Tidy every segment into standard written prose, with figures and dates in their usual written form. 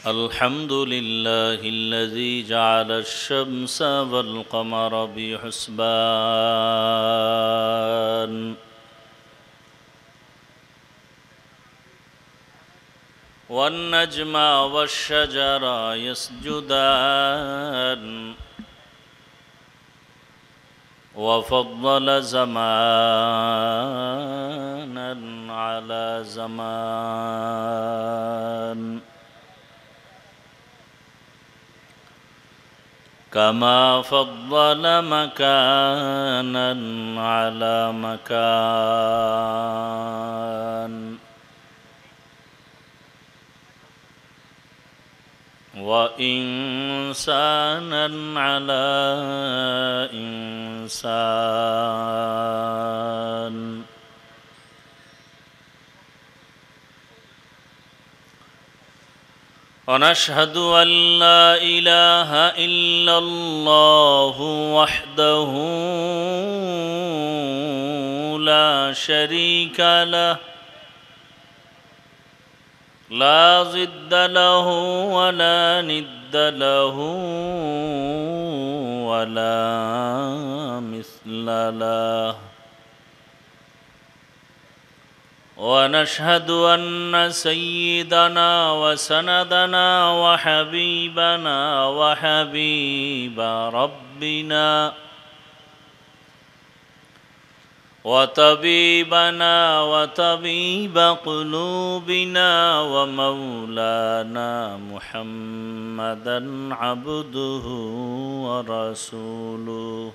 الحمد لله الذي جعل الشمس والقمر بحسبان والنجم والشجر يسجدان وفضل زمانا على زمان كما فضل مكانا على مكان وإنسانا على إنسان ونشهد أن لا إله إلا الله وحده لا شريك له لا ضد له ولا ند له ولا مثل له ونشهد أن سيدنا وسندنا وحبيبنا وحبيب ربنا وطبيبنا وطبيب قلوبنا ومولانا محمدا عبده ورسوله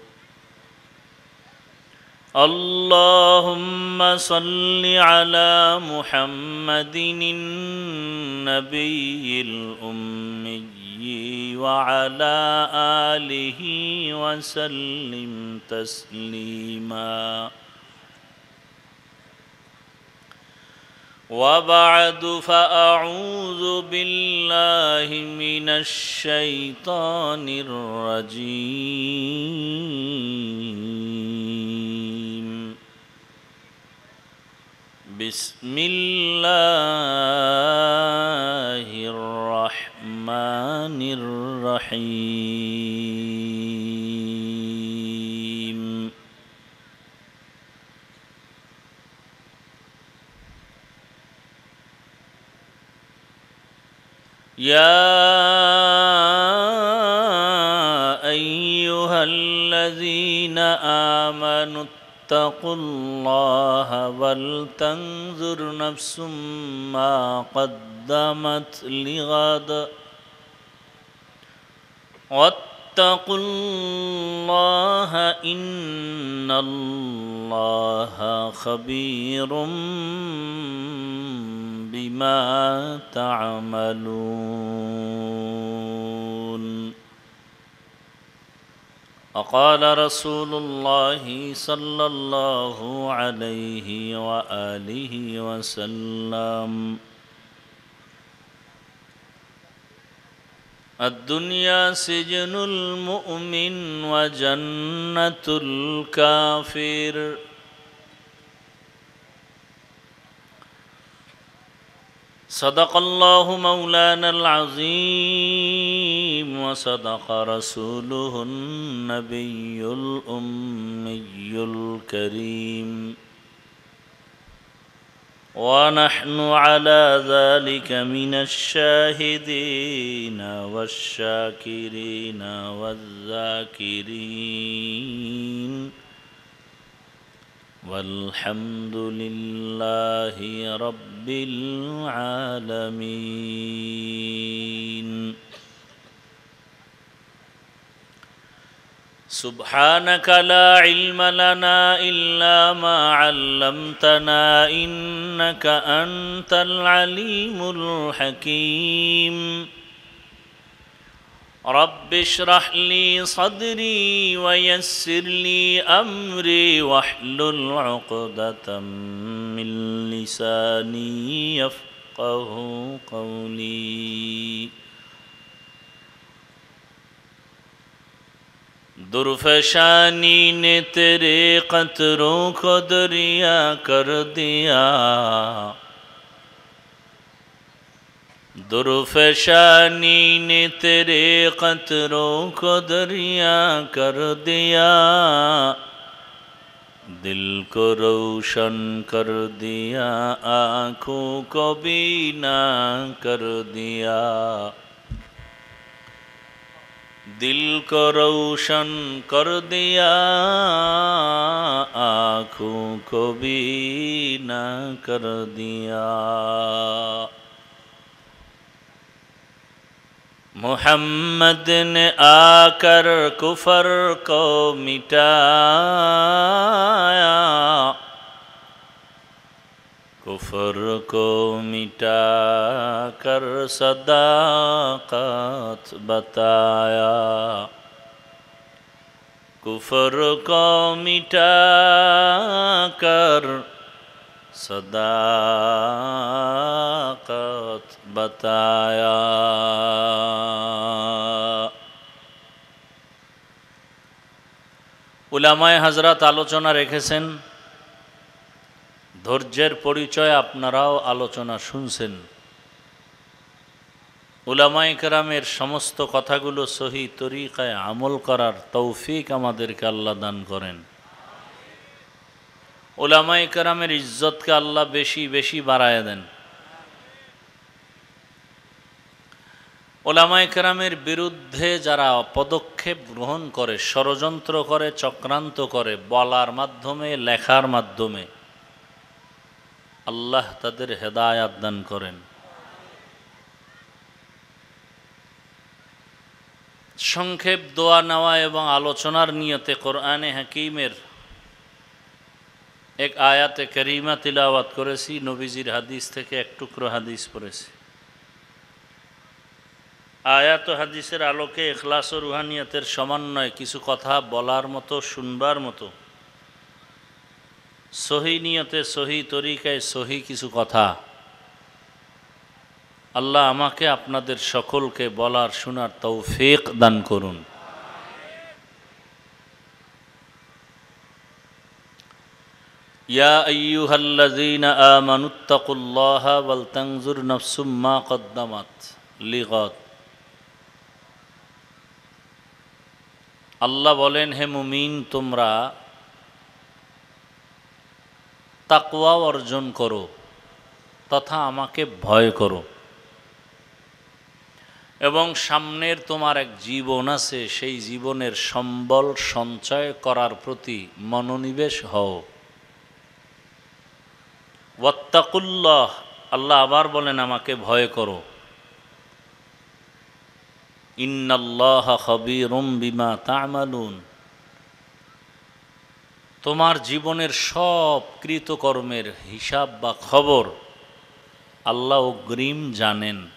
اللهم صل على محمد النبي الأمي وعلى آله وسلم تسليما وبعد فأعوذ بالله من الشيطان الرجيم بسم الله الرحمن الرحيم يا أيها الذين آمنوا اتقوا الله ولتنظر نفس ما قدمت لغد واتقوا الله إن الله خبير بما تعملون وقال رسول الله صلى الله عليه وآله وسلم الدنيا سجن المؤمن وجنة الكافر صدق الله مولانا العظيم وصدق رسوله النبي الأمي الكريم ونحن على ذلك من الشاهدين والشاكرين والذاكرين والحمد لله رب العالمين سبحانك لا علم لنا إلا ما علمتنا إنك أنت العليم الحكيم رب اشرح لي صدري ويسر لي أمري واحلل عقدة من لساني يفقه قولي درفشانی نے تیرے قطروں کو دریا کر دیا दुर्फशानी ने तेरे कतरों को दरिया कर दिया, दिल को रोशन कर दिया, आँखों को बीना कर दिया। दिल को रोशन कर दिया, आँखों को बीना कर दिया। मोहम्मद ने आकर कुफर को मिटाया, कुफर को मिटा कर सदाकत बताया, कुफर को मिटा कर सदाकत बताया। উলামায়ে হযরত আলোচনা রেখেছেন, ধৈর্যের পরিচয় আপনারাও আলোচনা শুনছেন। উলামায়ে কেরামের সমস্ত কথাগুলো সহি তরিকায় আমল করার তৌফিক আমাদেরকে আল্লাহ দান করেন। উলামায়ে কেরামের ইজ্জতকে আল্লাহ বেশি বেশি বাড়ায় দেন। উলামায়ে কেরামের বিরুদ্ধে যারা পদক্ষেপ গ্রহণ করে, ষড়যন্ত্র করে, চক্রান্ত করে, বলার মাধ্যমে, লেখার মাধ্যমে, আল্লাহ তাদের হেদায়াত দান করেন। সংক্ষেপ দোয়া নেওয়া এবং আলোচনার নিয়তে কোরআনে হাকিমের এক আয়াতে করিমা তিলাওয়াত করেছি, নবীজির হাদিস থেকে এক টুকরো হাদিস পড়েছি। আয়াত ও হাদিসের আলোকে ইখলাস ও রুহানিয়তের সমন্বয়ে কিছু কথা বলার মতো, শুনবার মতো, সহি নিয়তে, সহি তরিকায়, সহি কিছু কথা আল্লাহ আমাকে আপনাদের সকলকে বলার শোনার তৌফিক দান করুন। ইয়া আইয়ুহাল্লাযীনা আমানুত্তাকুল্লাহা ওয়াল তানজুর নাফসুম মা কদ্দামাত লিগাদ। আল্লাহ বলেন, হে মুমিন, তোমরা তাকওয়া অর্জন করো তথা আমাকে ভয় করো, এবং সামনের তোমার এক জীবন আছে, সেই জীবনের সম্বল সঞ্চয় করার প্রতি মনোনিবেশ হও। ওয়াত্তাকুল্লাহ, আল্লাহ আবার বলেন আমাকে ভয় করো। ইন্নাল্লাহা খাবীরুম বিমা তা'মালুন, তোমার জীবনের সব কৃতকর্মের হিসাব বা খবর আল্লাহ অগ্রিম জানেন।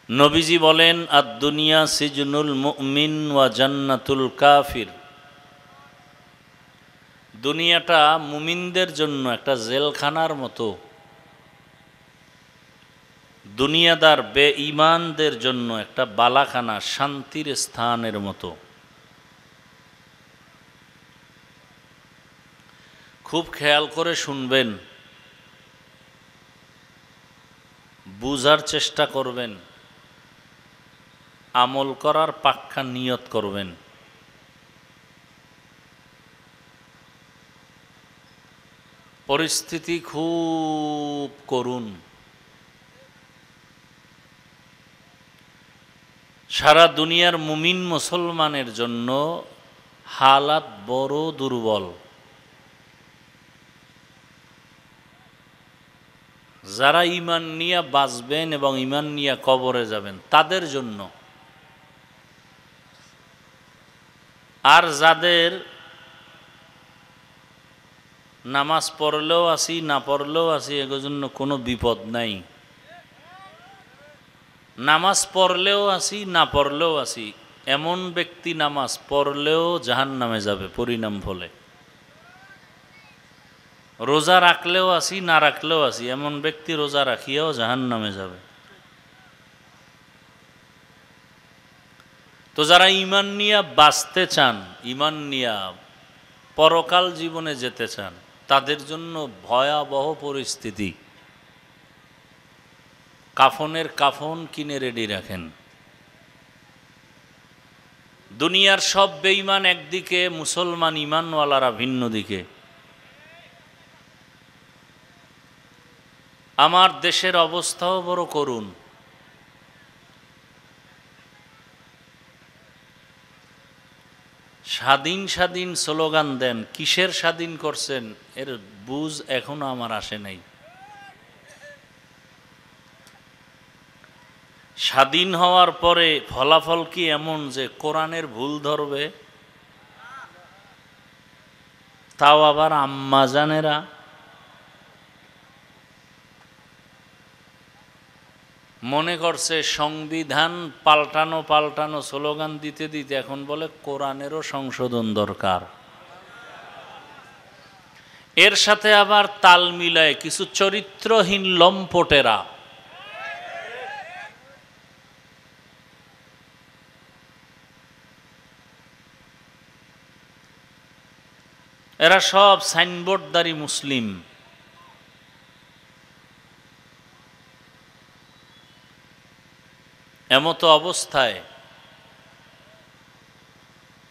নবীজি বলেন, আদ-দুনিয়া সিজনুল মুমিন ওয়া জান্নাতুল কাফির, দুনিয়াটা মুমিনদের জন্য একটা জেলখানার মতো, দুনিয়াদার বেঈমানদের জন্য একটা বালাখানা, শান্তির স্থানের মতো। খুব খেয়াল করে শুনবেন, বুঝার চেষ্টা করবেন, আমল করার পাক্কা নিয়ত করবেন। পরিস্থিতি খুব করুণ, সারা দুনিয়ার মুমিন মুসলমানের জন্য হালাত বড় দুর্বল। যারা ঈমান নিয়ে বাঁচবেন এবং ঈমান নিয়ে কবরে যাবেন তাদের জন্য, আর যাদের নামাজ পড়লেও আসি না পড়লেও আসি এগুলোর জন্য কোনো বিপদ নাই। নামাজ পড়লেও আসি না পড়লেও আসি এমন ব্যক্তি নামাজ পড়লেও জাহান্নামে যাবে পরিণাম ফলে। রোজা রাখলেও আসি না রাখলেও আসি এমন ব্যক্তি রোজা রাখিয়াও জাহান্নামে যাবে। তো যারা ঈমান নিয়ে বাঁচতে চান, ঈমান নিয়ে পরকাল জীবনে যেতে চান, তাদের জন্য ভয়াবহ পরিস্থিতি। কাফনের কাফন কিনে রেডি রাখেন। দুনিয়ার সব বেঈমান একদিকে, মুসলমান ইমানওয়ালারা ভিন্ন দিকে। আমার দেশের অবস্থাও বড় করুণ। স্বাধীন স্বাধীন স্লোগান দেন, কিসের স্বাধীন করছেন এর বুঝ এখনো আমার আসে নাই। স্বাধীন হওয়ার পরে ফলাফল কি এমন যে কোরআনের ভুল ধরবে? তাও আবার আম্মাজানেরা। মনে করছে সংবিধান পাল্টানো পাল্টানো স্লোগান দিতে দিতে এখন বলে কোরআনেরও সংশোধন দরকার। এর সাথে আবার তাল মিলায় কিছু চরিত্রহীন লম্পটেরা এরা সব সাইনবোর্ডদারি মুসলিম। এমতো অবস্থায়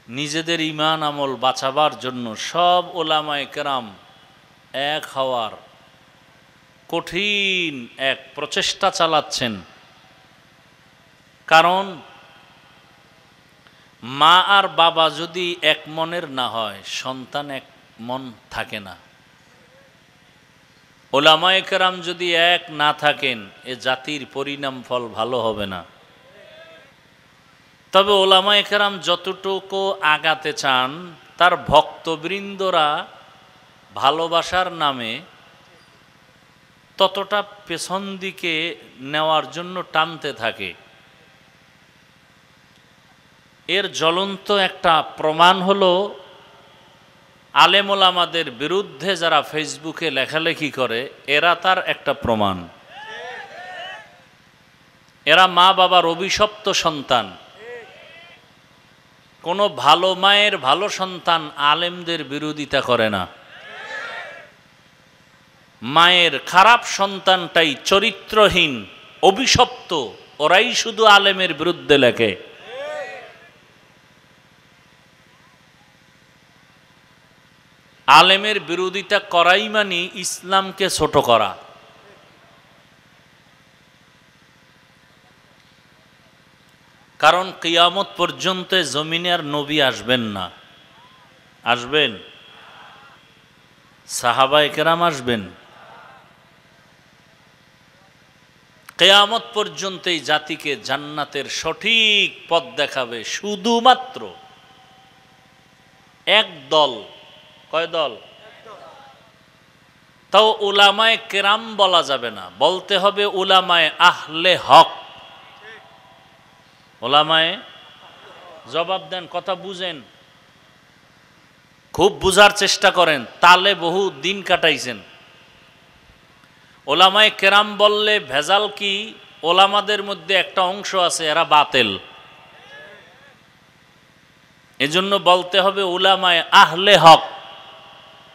নিজেদের ঈমান আমল বাঁচাবার জন্য সব ওলামায়ে কেরাম এক হওয়ার কঠিন এক প্রচেষ্টা চালাচ্ছেন। কারণ মা আর বাবা যদি এক মনের না হয়, সন্তান এক মন থাকে না। ওলামায়ে কেরাম যদি এক না থাকেন, এ জাতির পরিণাম ফল ভালো হবে না। তবে ওলামায়ে কেরাম যতটুকু আগাতে চান, তার ভক্তবৃন্দরা ভালোবাসার নামে ততটা পেছন দিকে নেওয়ার জন্য টানতে থাকে। এর জ্বলন্ত একটা প্রমাণ হলো আলেম ওলামাদের বিরুদ্ধে যারা ফেসবুকে লেখালেখি করে, এরা তার একটা প্রমাণ। এরা মা বাবার অভিশপ্ত সন্তান। কোনো ভালো মায়ের ভালো সন্তান আলেমদের বিরোধিতা করে না। মায়ের খারাপ সন্তানটাই চরিত্রহীন, অভিশপ্ত, ওরাই শুধু আলেমের বিরুদ্ধে লেখে। আলেমের বিরোধিতা করাই মানে ইসলামকে ছোট করা। কারণ কিয়ামত পর্যন্ত জমিনে আর নবী আসবেন না। আসবেন? সাহাবায়ে কেরাম আসবেন। কিয়ামত পর্যন্ত এই জাতিকে জান্নাতের সঠিক পথ দেখাবে শুধুমাত্র এক দল। কয় দল? তাও উলামায়ে কেরাম বলা যাবে না, বলতে হবে উলামায়ে আহলে হক। ওলামায়ে, জবাব দেন, কথা বুঝেন, খুব বুঝার চেষ্টা করেন, তালে বহু দিন কাটাইছেন। ওলামায়ে কেরাম বললে ভেজাল কি? ওলামাদের মধ্যে একটা অংশ আছে এরা বাতেল। এজন্য বলতে হবে উলামায়ে আহলে হক।